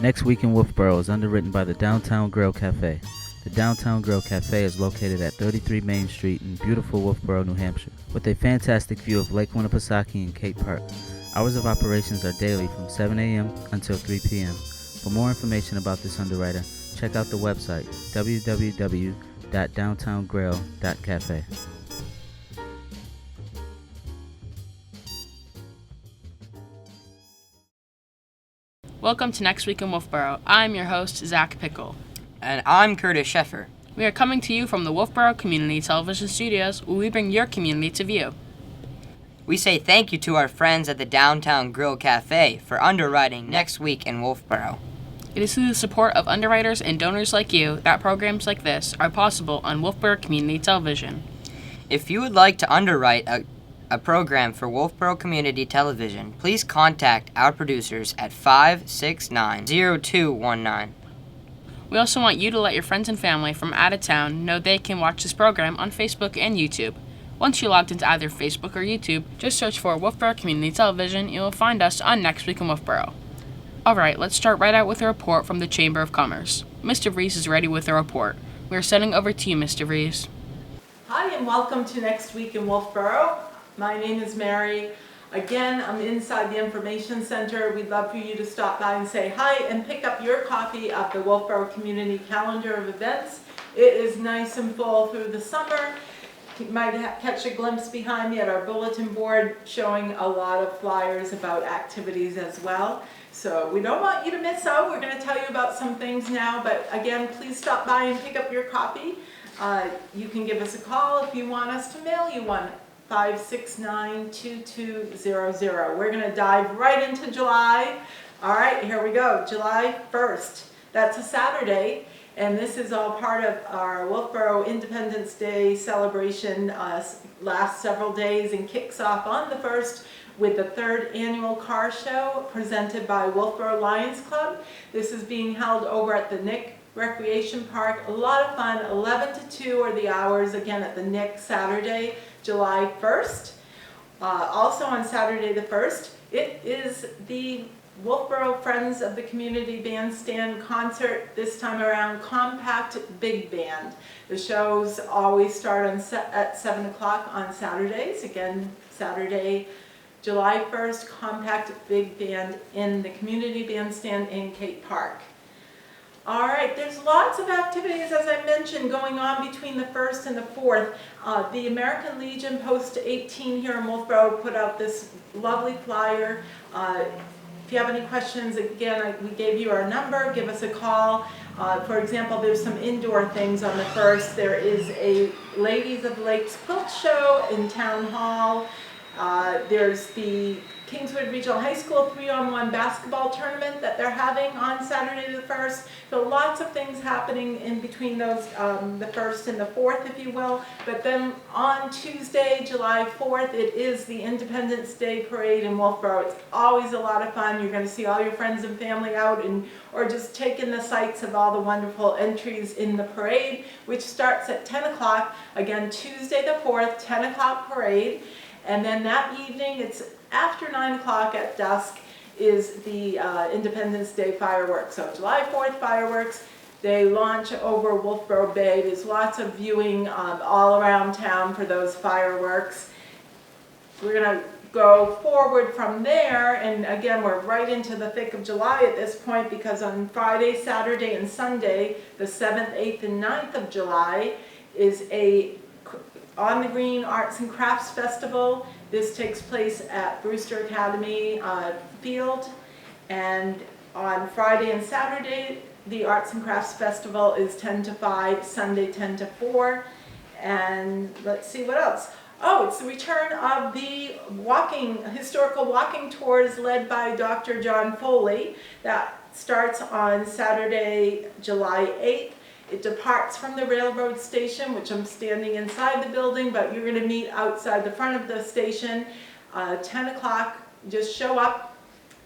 Next Week in Wolfeboro is underwritten by the Downtown Grill Cafe. The Downtown Grill Cafe is located at 33 Main Street in beautiful Wolfeboro, New Hampshire, with a fantastic view of Lake Winnipesaukee and Cate Park. Hours of operations are daily from 7 a.m. until 3 p.m. For more information about this underwriter, check out the website www.downtowngrill.cafe. Welcome to Next Week in Wolfeboro. I'm your host, Zach Pickle. And I'm Curtis Sheffer. We are coming to you from the Wolfeboro Community Television studios, where we bring your community to view. We say thank you to our friends at the Downtown Grill Cafe for underwriting Next Week in Wolfeboro. It is through the support of underwriters and donors like you that programs like this are possible on Wolfeboro Community Television. If you would like to underwrite a program for Wolfeboro Community Television, please contact our producers at 569-0219. We also want you to let your friends and family from out of town know they can watch this program on Facebook and YouTube. Once you're logged into either Facebook or YouTube, just search for Wolfeboro Community Television and you'll find us on Next Week in Wolfeboro. Alright, let's start right out with a report from the Chamber of Commerce. Mr. Vries is ready with a report. We are sending over to you, Mr. Vries. Hi, and welcome to Next Week in Wolfeboro. My name is Mary. Again, I'm inside the Information Center. We'd love for you to stop by and say hi and pick up your copy of the Wolfeboro Community Calendar of Events. It is nice and full through the summer. You might catch a glimpse behind me at our bulletin board showing a lot of flyers about activities as well. So we don't want you to miss out. We're going to tell you about some things now, but again, please stop by and pick up your copy. You can give us a call if you want us to mail you one. 569-2200. We're going to dive right into July. All right, here we go. July 1st. That's a Saturday, and this is all part of our Wolfeboro Independence Day celebration. Lasts several days and kicks off on the 1st with the 3rd annual car show presented by Wolfeboro Lions Club. This is being held over at the Nick Recreation Park. A lot of fun. 11 to 2 are the hours, again at the Nick, Saturday, July 1st. Also on Saturday the 1st, it is the Wolfeboro Friends of the Community Band Stand concert, this time around compact big band. The shows always start at 7 o'clock on Saturdays. Again, Saturday, July 1st, compact big band in the Community Bandstand in Cate Park. All right, there's lots of activities, as I mentioned, going on between the 1st and the 4th. The American Legion Post 18 here in Wolfeboro put out this lovely flyer. If you have any questions, again, we gave you our number. Give us a call. For example, there's some indoor things on the 1st. There is a Ladies of the Lakes quilt show in Town Hall. There's the Kingswood Regional High School 3-on-1 basketball tournament that they're having on Saturday the 1st. So lots of things happening in between those, the 1st and the 4th, if you will. But then on Tuesday, July 4th, it is the Independence Day Parade in Wolfeboro. It's always a lot of fun. You're going to see all your friends and family out or just take in the sights of all the wonderful entries in the parade, which starts at 10 o'clock. Again, Tuesday the 4th, 10 o'clock parade. And then that evening, it's after 9 o'clock at dusk, is the Independence Day fireworks. So July 4th fireworks, they launch over Wolfeboro Bay. There's lots of viewing all around town for those fireworks. We're going to go forward from there, and again, we're right into the thick of July at this point, because on Friday, Saturday, and Sunday, the 7th, 8th, and 9th of July, is a On the Green Arts and Crafts Festival. This takes place at Brewster Academy Field, and on Friday and Saturday the Arts and Crafts Festival is 10 to 5, Sunday 10 to 4, and let's see what else. Oh, it's the return of the historical walking tours led by Dr. John Foley. That starts on Saturday, July 8th. It departs from the railroad station, which I'm standing inside the building, but you're going to meet outside the front of the station, 10 o'clock. Just show up,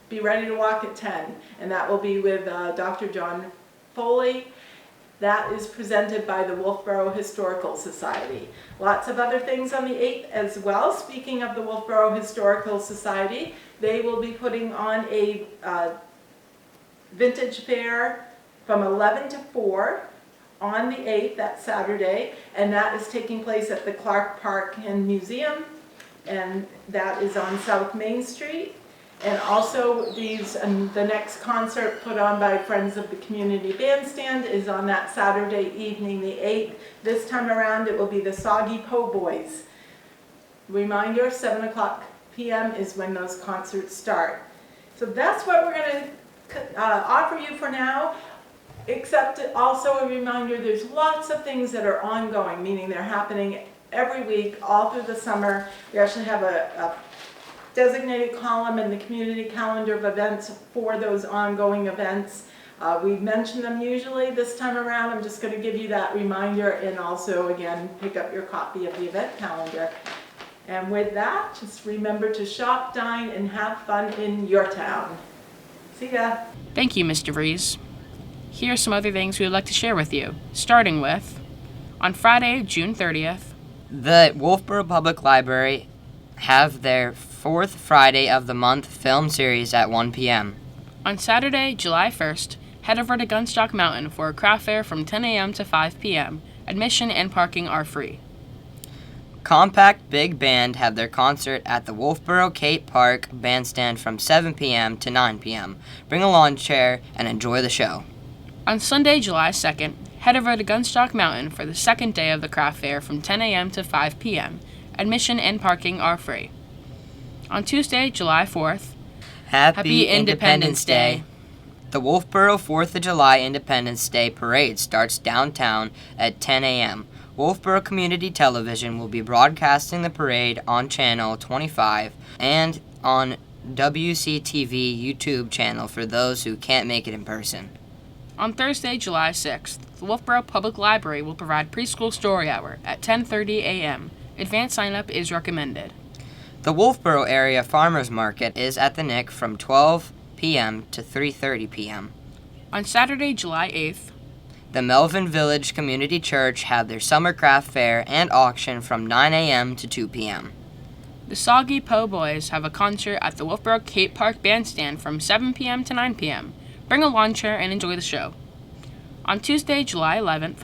be ready to walk at 10, and that will be with Dr. John Foley. That is presented by the Wolfeboro Historical Society. Lots of other things on the 8th as well. Speaking of the Wolfeboro Historical Society, they will be putting on a Vintage Fair from 11 to 4 on the 8th, that's Saturday, and that is taking place at the Cate Park and Museum, and that is on South Main Street. And also the next concert put on by Friends of the Community Band Stand is on that Saturday evening, the 8th. This time around it will be the Soggy Po Boys. Reminder, 7 o'clock p.m. is when those concerts start. So that's what we're going to offer you for now, except also a reminder there's lots of things that are ongoing, meaning they're happening every week, all through the summer. We actually have a designated column in the community calendar of events for those ongoing events. We mention them usually. This time around, I'm just going to give you that reminder and also, again, pick up your copy of the event calendar. And with that, just remember to shop, dine, and have fun in your town. See ya. Thank you, Mr. Vries. Here are some other things we would like to share with you, starting with, on Friday, June 30th, the Wolfeboro Public Library have their 4th Friday of the month film series at 1 p.m. On Saturday, July 1st, head over to Gunstock Mountain for a craft fair from 10 a.m. to 5 p.m. Admission and parking are free. Compact Big Band have their concert at the Wolfeboro Cate Park Band Stand from 7 p.m. to 9 p.m. Bring a lawn chair and enjoy the show. On Sunday, July 2nd, head over to Gunstock Mountain for the second day of the craft fair from 10 a.m. to 5 p.m. Admission and parking are free. On Tuesday, July 4th, Happy Independence Day. The Wolfeboro 4th of July Independence Day Parade starts downtown at 10 a.m. Wolfeboro Community Television will be broadcasting the parade on Channel 25 and on WCTV YouTube channel for those who can't make it in person. On Thursday, July 6th, the Wolfeboro Public Library will provide preschool story hour at 10:30 a.m. Advanced sign-up is recommended. The Wolfeboro Area Farmers Market is at the Nick from 12 p.m. to 3:30 p.m. On Saturday, July 8th, the Melvin Village Community Church have their summer craft fair and auction from 9 a.m. to 2 p.m. The Soggy Po Boys have a concert at the Wolfeboro Cate Park Band Stand from 7 p.m. to 9 p.m. Bring a lawn chair and enjoy the show. On Tuesday, July 11th,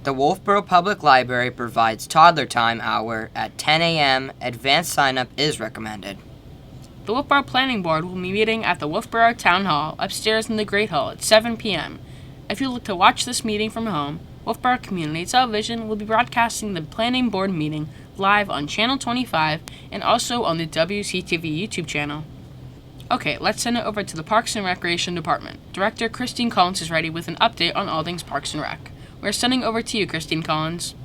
the Wolfeboro Public Library provides toddler time hour at 10 a.m. Advanced sign-up is recommended. The Wolfeboro Planning Board will be meeting at the Wolfeboro Town Hall upstairs in the Great Hall at 7 p.m. If you look to watch this meeting from home, Wolfeboro Community Television will be broadcasting the Planning Board meeting live on Channel 25 and also on the WCTV YouTube channel. Okay, let's send it over to the Parks and Recreation Department. Director Christine Collins is ready with an update on all things Parks and Rec. We're sending over to you, Christine Collins.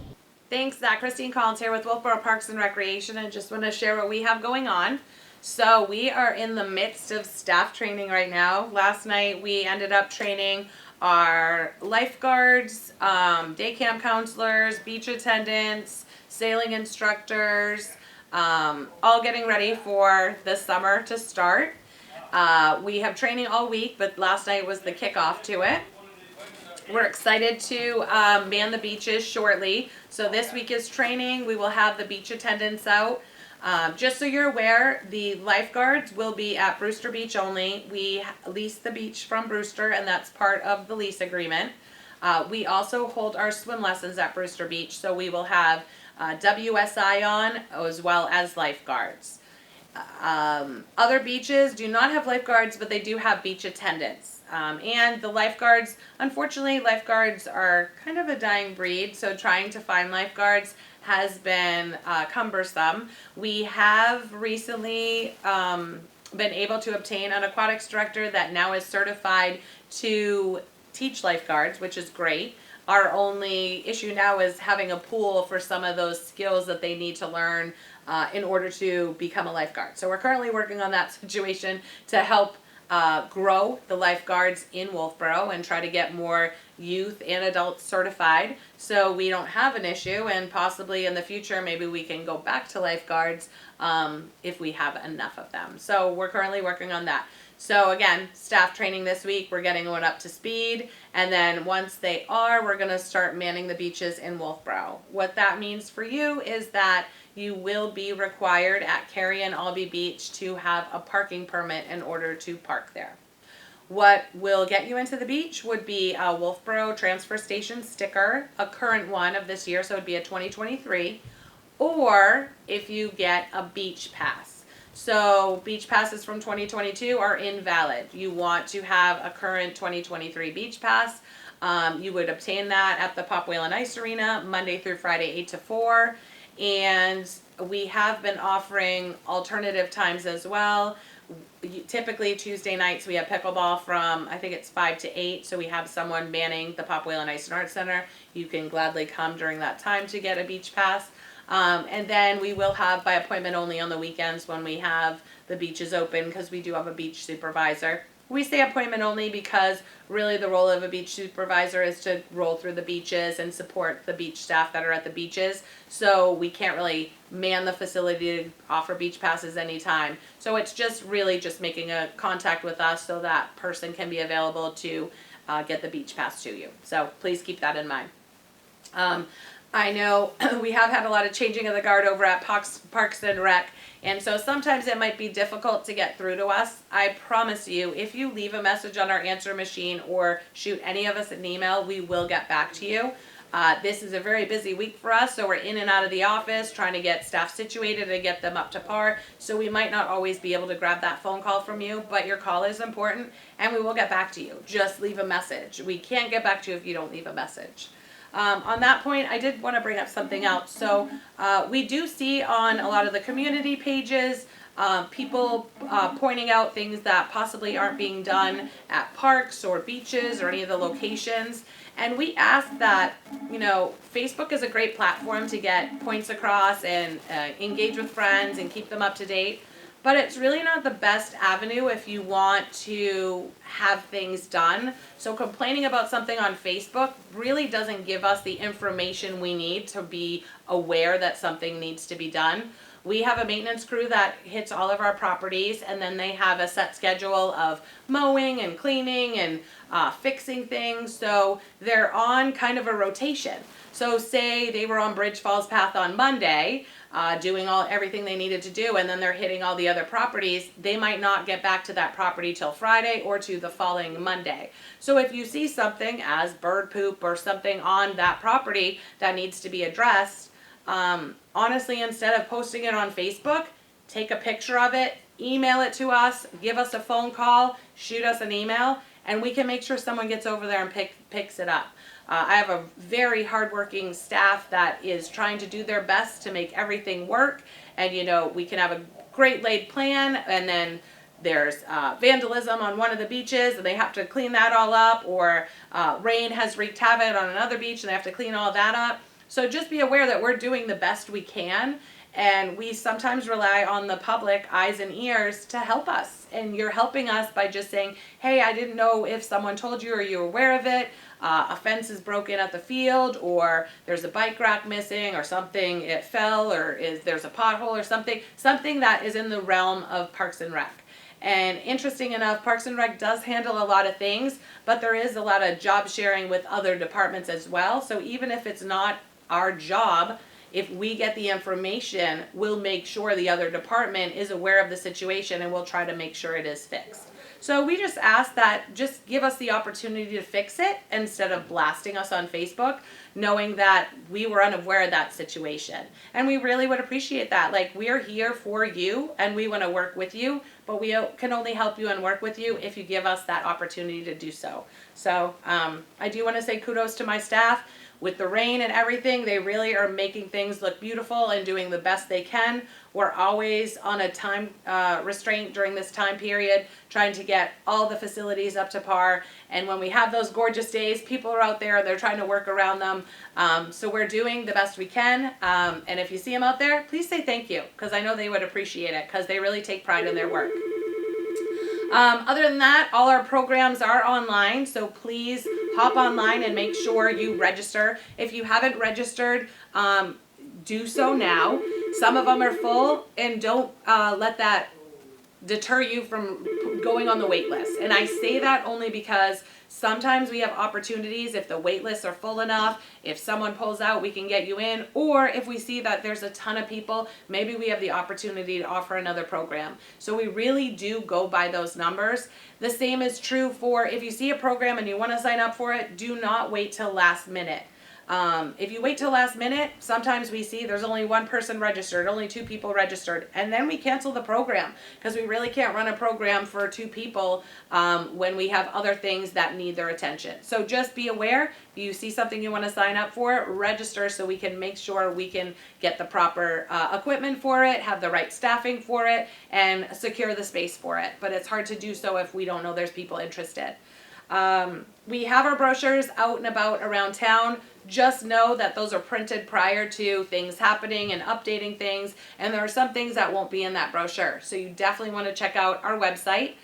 Thanks, Zach. Christine Collins here with Wolfeboro Parks and Recreation, and just want to share what we have going on. So we are in the midst of staff training right now. Last night we ended up training our lifeguards, day camp counselors, beach attendants, sailing instructors, all getting ready for the summer to start. We have training all week, but last night was the kickoff to it. We're excited to man the beaches shortly. So this week is training. We will have the beach attendants out. Just so you're aware, the lifeguards will be at Brewster Beach only. We lease the beach from Brewster, and that's part of the lease agreement. We also hold our swim lessons at Brewster Beach, so we will have WSI on as well as lifeguards. Other beaches do not have lifeguards, but they do have beach attendants. And the lifeguards, unfortunately, lifeguards are kind of a dying breed, so trying to find lifeguards has been cumbersome. We have recently been able to obtain an aquatics director that now is certified to teach lifeguards, which is great. Our only issue now is having a pool for some of those skills that they need to learn in order to become a lifeguard. So we're currently working on that situation to help grow the lifeguards in Wolfeboro and try to get more youth and adults certified so we don't have an issue, and possibly in the future maybe we can go back to lifeguards if we have enough of them. So we're currently working on that. So again, staff training this week, we're getting one up to speed, and then once they are, we're going to start manning the beaches in Wolfeboro. What that means for you is that you will be required at Cary and Albee Beach to have a parking permit in order to park there. What will get you into the beach would be a Wolfeboro transfer station sticker, a current one of this year, so it would be a 2023, or if you get a beach pass. So beach passes from 2022 are invalid. You want to have a current 2023 beach pass. You would obtain that at the Pop Whale and Ice Arena Monday through Friday 8 to 4. And we have been offering alternative times as well. Typically Tuesday nights we have pickleball from, I think it's 5 to 8, so we have someone manning the Pop Whale and Ice and Art Center. You can gladly come during that time to get a beach pass. And then we will have by appointment only on the weekends when we have the beaches open, because we do have a beach supervisor. We say appointment only because really the role of a beach supervisor is to roll through the beaches and support the beach staff that are at the beaches. So we can't really man the facility to offer beach passes anytime. So it's just really just making a contact with us so that person can be available to get the beach pass to you. So please keep that in mind. I know we have had a lot of changing of the guard over at Parks and Rec, and so sometimes it might be difficult to get through to us. I promise you, if you leave a message on our answer machine or shoot any of us an email, we will get back to you. This is a very busy week for us, so we're in and out of the office trying to get staff situated and get them up to par, so we might not always be able to grab that phone call from you, but your call is important, and we will get back to you. Just leave a message. We can't get back to you if you don't leave a message. On that point, I did want to bring up something else. So we do see on a lot of the community pages people pointing out things that possibly aren't being done at parks or beaches or any of the locations. And we ask that, you know, Facebook is a great platform to get points across and engage with friends and keep them up to date. But it's really not the best avenue if you want to have things done. So complaining about something on Facebook really doesn't give us the information we need to be aware that something needs to be done. We have a maintenance crew that hits all of our properties, and then they have a set schedule of mowing and cleaning and fixing things. So they're on kind of a rotation. So say they were on Bridge Falls Path on Monday, doing everything they needed to do, and then they're hitting all the other properties. They might not get back to that property till Friday or to the following Monday. So if you see something as bird poop or something on that property that needs to be addressed, honestly, instead of posting it on Facebook, take a picture of it, email it to us, give us a phone call, shoot us an email, and we can make sure someone gets over there and picks it up. I have a very hardworking staff that is trying to do their best to make everything work, and you know, we can have a great laid plan, and then there's vandalism on one of the beaches and they have to clean that all up, or rain has wreaked havoc on another beach and they have to clean all that up. So just be aware that we're doing the best we can, and we sometimes rely on the public eyes and ears to help us. And you're helping us by just saying, hey, I didn't know if someone told you or you were aware of it. A fence is broken at the field, or there's a bike rack missing, or something, it fell, or there's a pothole or something that is in the realm of Parks and Rec. And interesting enough, Parks and Rec does handle a lot of things, but there is a lot of job sharing with other departments as well. So even if it's not our job, if we get the information, we'll make sure the other department is aware of the situation, and we'll try to make sure it is fixed. So we just ask that just give us the opportunity to fix it instead of blasting us on Facebook, knowing that we were unaware of that situation. And we really would appreciate that. Like, we're here for you and we want to work with you, but we can only help you and work with you if you give us that opportunity to do so. So I do want to say kudos to my staff. With the rain and everything, they really are making things look beautiful and doing the best they can. We're always on a time restraint during this time period, trying to get all the facilities up to par. And when we have those gorgeous days, people are out there, they're trying to work around them. So we're doing the best we can. And if you see them out there, please say thank you, because I know they would appreciate it, because they really take pride in their work. Other than that, all our programs are online, so please hop online and make sure you register. If you haven't registered, do so now. Some of them are full, and don't let that deter you from going on the wait list. And I say that only because sometimes we have opportunities, if the wait lists are full enough, if someone pulls out, we can get you in, or if we see that there's a ton of people, maybe we have the opportunity to offer another program. So we really do go by those numbers. The same is true for if you see a program and you want to sign up for it, do not wait till last minute. If you wait till last minute, sometimes we see there's only one person registered, only 2 people registered, and then we cancel the program because we really can't run a program for 2 people when we have other things that need their attention. So just be aware, if you see something you want to sign up for, register so we can make sure we can get the proper equipment for it, have the right staffing for it, and secure the space for it. But it's hard to do so if we don't know there's people interested. We have our brochures out and about around town. Just know that those are printed prior to things happening and updating things, and there are some things that won't be in that brochure. So you definitely want to check out our website.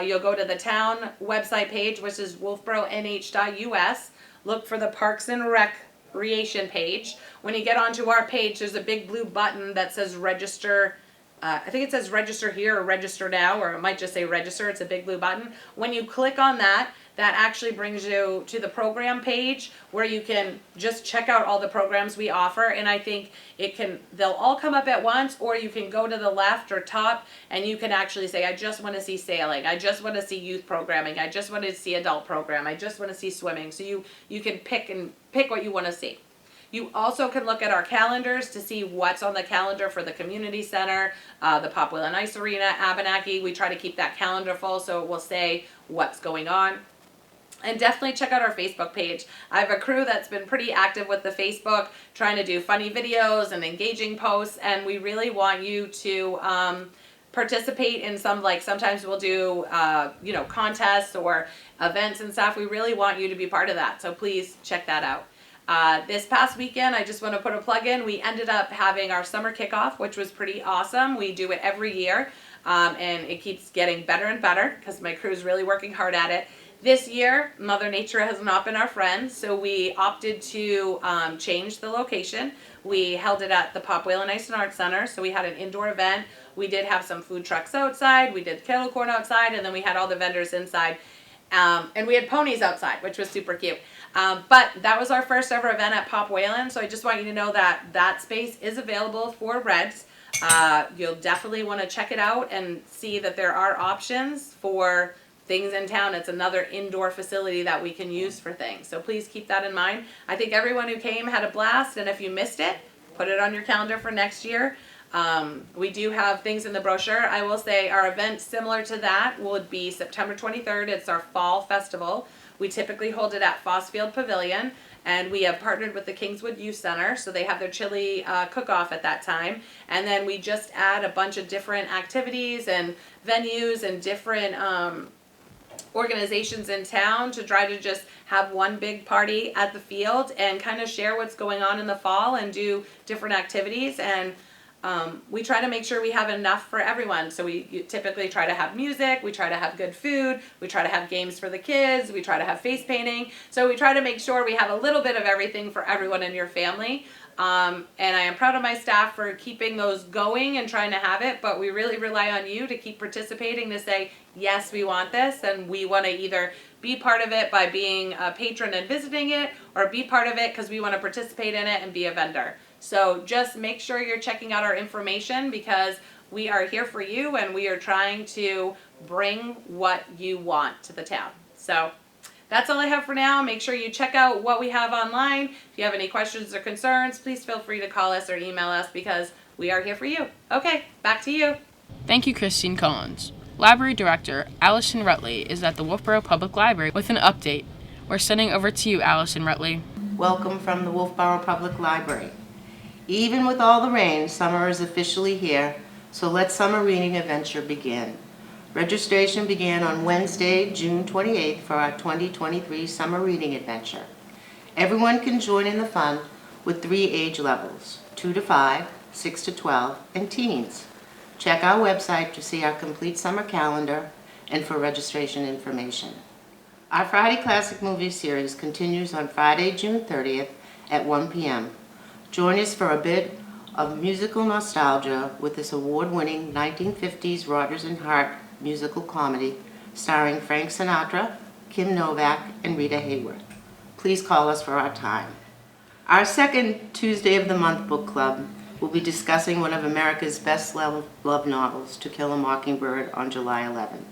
You'll go to the town website page, which is wolfeboronh.us. Look for the Parks and Recreation page. When you get onto our page, there's a big blue button that says register. I think it says register here or register now, or it might just say register. It's a big blue button. When you click on that, that actually brings you to the program page where you can just check out all the programs we offer. And I think they'll all come up at once, or you can go to the left or top and you can actually say, I just want to see sailing. I just want to see youth programming. I just want to see adult program. I just want to see swimming. So you can pick what you want to see. You also can look at our calendars to see what's on the calendar for the community center, the Pop Wheel and Ice Arena, Abenaki. We try to keep that calendar full so it will say what's going on. And definitely check out our Facebook page. I have a crew that's been pretty active with the Facebook, trying to do funny videos and engaging posts, and we really want you to participate in sometimes we'll do contests or events and stuff. We really want you to be part of that, so please check that out. This past weekend, I just want to put a plug in. We ended up having our summer kickoff, which was pretty awesome. We do it every year, and it keeps getting better and better because my crew is really working hard at it. This year, Mother Nature has not been our friend, so we opted to change the location. We held it at the Pop Wheel and Ice and Art Center, so we had an indoor event. We did have some food trucks outside, we did kettle corn outside, and then we had all the vendors inside. And we had ponies outside, which was super cute. But that was our first ever event at Pop Whalen, so I just want you to know that that space is available for rents. You'll definitely want to check it out and see that there are options for things in town. It's another indoor facility that we can use for things. So please keep that in mind. I think everyone who came had a blast, and if you missed it, put it on your calendar for next year. We do have things in the brochure. I will say our event similar to that would be September 23rd. It's our fall festival. We typically hold it at Fossfield Pavilion, and we have partnered with the Kingswood Youth Center, so they have their chili cook-off at that time. And then we just add a bunch of different activities and venues and different organizations in town to try to just have one big party at the field and kind of share what's going on in the fall and do different activities. And we try to make sure we have enough for everyone. So we typically try to have music, we try to have good food, we try to have games for the kids, we try to have face painting. So we try to make sure we have a little bit of everything for everyone in your family. And I am proud of my staff for keeping those going and trying to have it, but we really rely on you to keep participating, to say, yes, we want this, and we want to either be part of it by being a patron and visiting it, or be part of it because we want to participate in it and be a vendor. So just make sure you're checking out our information, because we are here for you and we are trying to bring what you want to the town. So that's all I have for now. Make sure you check out what we have online. If you have any questions or concerns, please feel free to call us or email us, because we are here for you. Okay, back to you. Thank you, Christine Collins. Library Director Allison Rutley is at the Wolfeboro Public Library with an update. We're sending over to you, Allison Rutley. Welcome from the Wolfeboro Public Library. Even with all the rain, summer is officially here, so let summer reading adventure begin. Registration began on Wednesday, June 28th for our 2023 summer reading adventure. Everyone can join in the fun with 3 age levels, 2 to 5, 6 to 12, and teens. Check our website to see our complete summer calendar and for registration information. Our Friday Classic Movie Series continues on Friday, June 30th at 1 p.m. Join us for a bit of musical nostalgia with this award-winning 1950s Rodgers and Hart musical comedy starring Frank Sinatra, Kim Novak, and Rita Hayworth. Please call us for our time. Our second Tuesday of the Month book club will be discussing one of America's best love novels, To Kill a Mockingbird, on July 11th.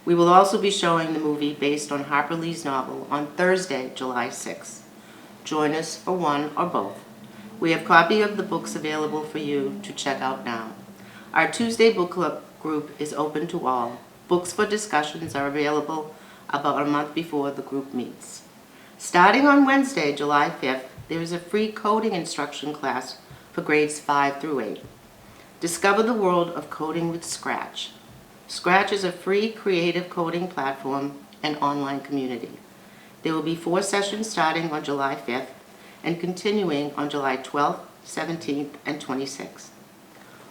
We will also be showing the movie based on Harper Lee's novel on Thursday, July 6th. Join us for one or both. We have a copy of the books available for you to check out now. Our Tuesday book club group is open to all. Books for discussions are available about a month before the group meets. Starting on Wednesday, July 5th, there is a free coding instruction class for grades 5 through 8. Discover the world of coding with Scratch. Scratch is a free creative coding platform and online community. There will be 4 sessions starting on July 5th and continuing on July 12th, 17th, and 26th.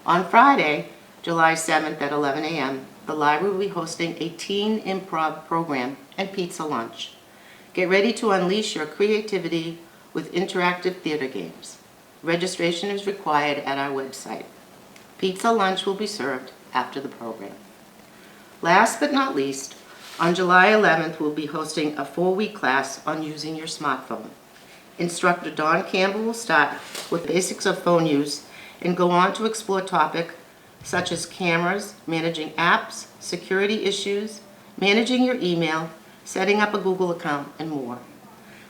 On Friday, July 7th at 11 a.m., the library will be hosting a teen improv program and pizza lunch. Get ready to unleash your creativity with interactive theater games. Registration is required at our website. Pizza lunch will be served after the program. Last but not least, on July 11th, we'll be hosting a 4-week class on using your smartphone. Instructor Don Campbell will start with basics of phone use and go on to explore topics such as cameras, managing apps, security issues, managing your email, setting up a Google account, and more.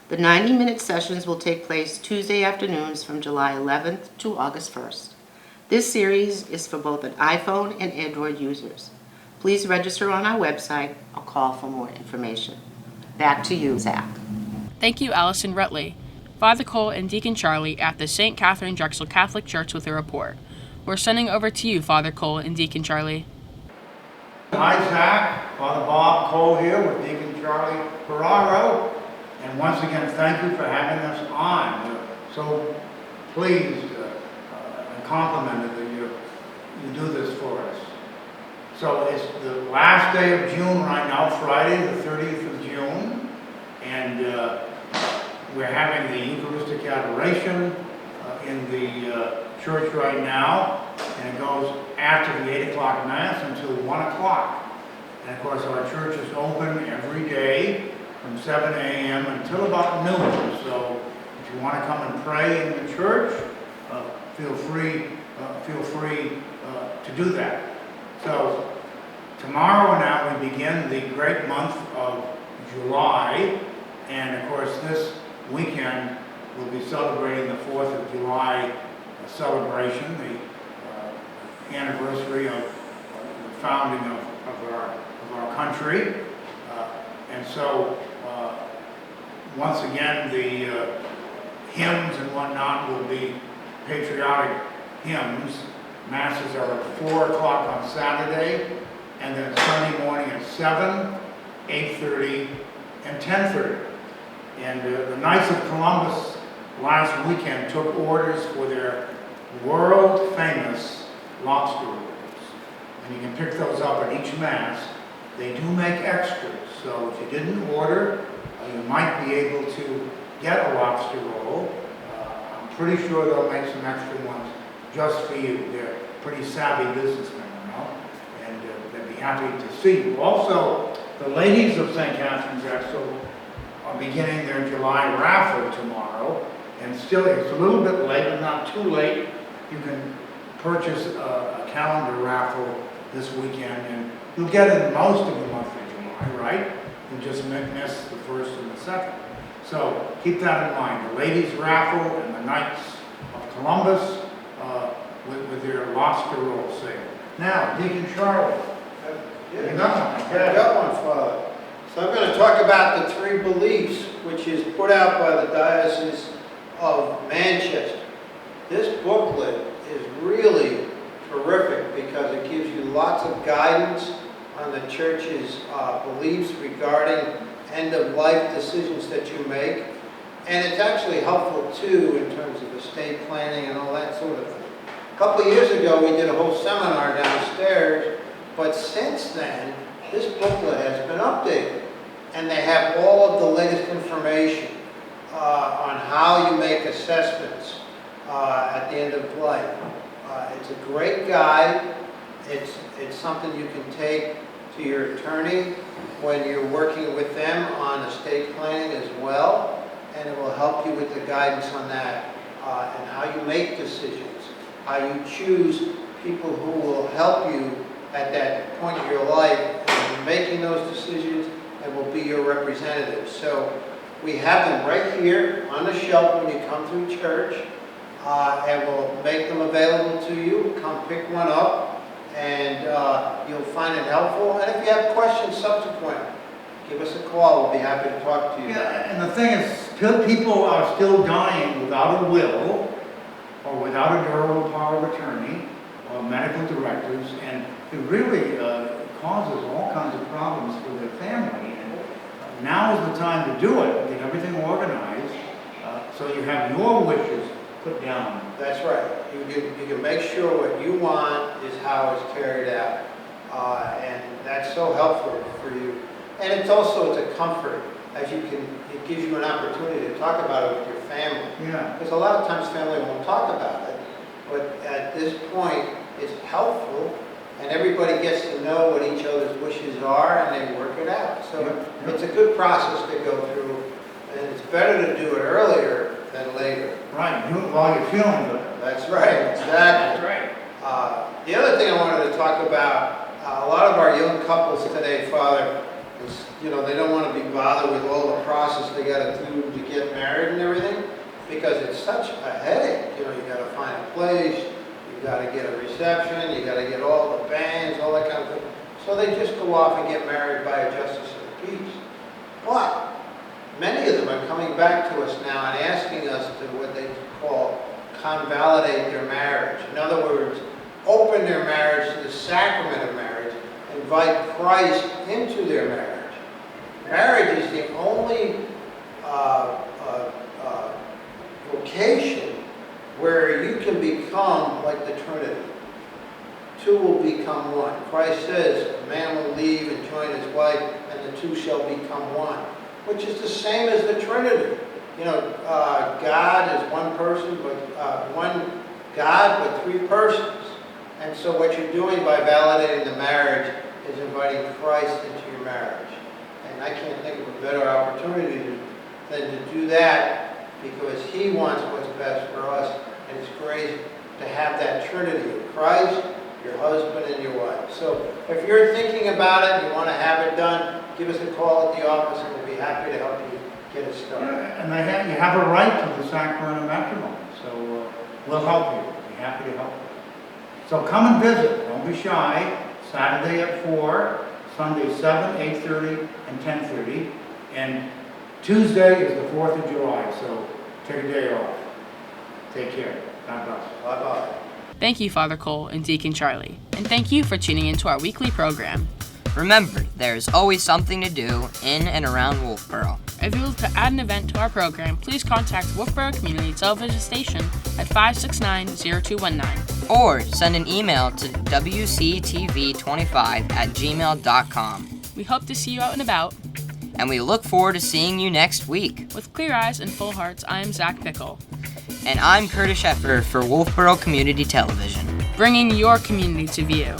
The 90-minute sessions will take place Tuesday afternoons from July 11th to August 1st. This series is for both an iPhone and Android users. Please register on our website or call for more information. Back to you, Zach. Thank you, Allison Rutley. Father Cole and Deacon Charlie at the St. Katherine Drexel Catholic Church with a report. We're sending over to you, Father Cole and Deacon Charlie. Hi, Zach. Father Bob Cole here with Deacon Charlie Ferraro. And once again, thank you for having us on. We're so pleased and complimented that you do this for us. So it's the last day of June right now, Friday, the 30th of June. And we're having the Eucharistic Adoration in the church right now. And it goes after the 8 o'clock Mass until 1 o'clock. And of course, our church is open every day from 7 a.m. until about noon. So if you want to come and pray in the church, feel free to do that. So tomorrow now we begin the great month of July, and of course this weekend we'll be celebrating the 4th of July celebration, the anniversary of the founding of our country. And so once again the hymns and whatnot will be patriotic hymns. Masses are at 4 o'clock on Saturday, and then Sunday morning at 7, 8:30, and 10:30. And the Knights of Columbus last weekend took orders for their world-famous lobster rolls. And you can pick those up at each Mass. They do make extras, so if you didn't order, you might be able to get a lobster roll. I'm pretty sure they'll make some extra ones just for you. They're pretty savvy businessmen, you know, and they'd be happy to see you. Also, the ladies of St. Katherine Drexel are beginning their July raffle tomorrow, and still it's a little bit late, but not too late. You can purchase a calendar raffle this weekend, and you'll get it most of the month of July, right? You just miss the 1st and the 2nd. So keep that in mind. The ladies raffle and the Knights of Columbus with their lobster roll sale. Now, Deacon Charlie, you got one. I got one, Father. So I'm going to talk about the 3 beliefs, which is put out by the Diocese of Manchester. This booklet is really terrific because it gives you lots of guidance on the church's beliefs regarding end-of-life decisions that you make. And it's actually helpful, too, in terms of estate planning and all that sort of thing. A couple of years ago, we did a whole seminar downstairs, but since then, this booklet has been updated. And they have all of the latest information on how you make assessments, at the end of life. It's a great guide. It's something you can take to your attorney when you're working with them on estate planning as well, and it will help you with the guidance on that and how you make decisions, how you choose people who will help you at that point of your life and making those decisions and will be your representatives. So we have them right here on the shelf when you come through church, and we'll make them available to you. Come pick one up, and you'll find it helpful. And if you have questions subsequent, give us a call. We'll be happy to talk to you. Yeah, and the thing is, people are still dying without a will or without a durable power of attorney or medical directives, and it really causes all kinds of problems for their family. And now is the time to do it, get everything organized, so you have your wishes put down. That's right. You can make sure what you want is how it's carried out, and that's so helpful for you. And it's a comfort, as it gives you an opportunity to talk about it with your family. Yeah. Because a lot of times family won't talk about it, but at this point it's helpful, and everybody gets to know what each other's wishes are, and they work it out. So it's a good process to go through, and it's better to do it earlier than later. Right, do it while you're feeling good. That's right, exactly. That's right. The other thing I wanted to talk about, a lot of our young couples today, Father, is, they don't want to be bothered with all the process they got to do to get married and everything, because it's such a headache. You got to find a place, you got to get a reception, you got to get all the bands, all that kind of thing. So they just go off and get married by a justice of the peace. But many of them are coming back to us now and asking us to what they call convalidate their marriage. In other words, open their marriage to the sacrament of marriage, invite Christ into their marriage. Marriage is the only vocation where you can become like the Trinity. Two will become one. Christ says, a man will leave and join his wife, and the two shall become one, which is the same as the Trinity. God is one person, but one God, but three persons. And so what you're doing by validating the marriage is inviting Christ into your marriage. And I can't think of a better opportunity than to do that, because he wants what's best for us. And it's great to have that Trinity of Christ, your husband, and your wife. So if you're thinking about it and you want to have it done, give us a call at the office, and we'll be happy to help you get it started. And you have a right to the sacrament of matrimony, so we'll help you. We'll be happy to help you. So come and visit. Don't be shy. Saturday at 4, Sunday 7, 8:30, and 10:30. And Tuesday is the 4th of July, so take a day off. Take care. God bless. Bye-bye. Thank you, Father Cole and Deacon Charlie. And thank you for tuning into our weekly program. Remember, there's always something to do in and around Wolfeboro. If you would like to add an event to our program, please contact Wolfeboro Community Television Station at 569-0219. Or send an email to wctv25@gmail.com. We hope to see you out and about. And we look forward to seeing you next week. With clear eyes and full hearts, I am Zach Pickle. And I'm Curtis Sheffer for Wolfeboro Community Television. Bringing your community to view.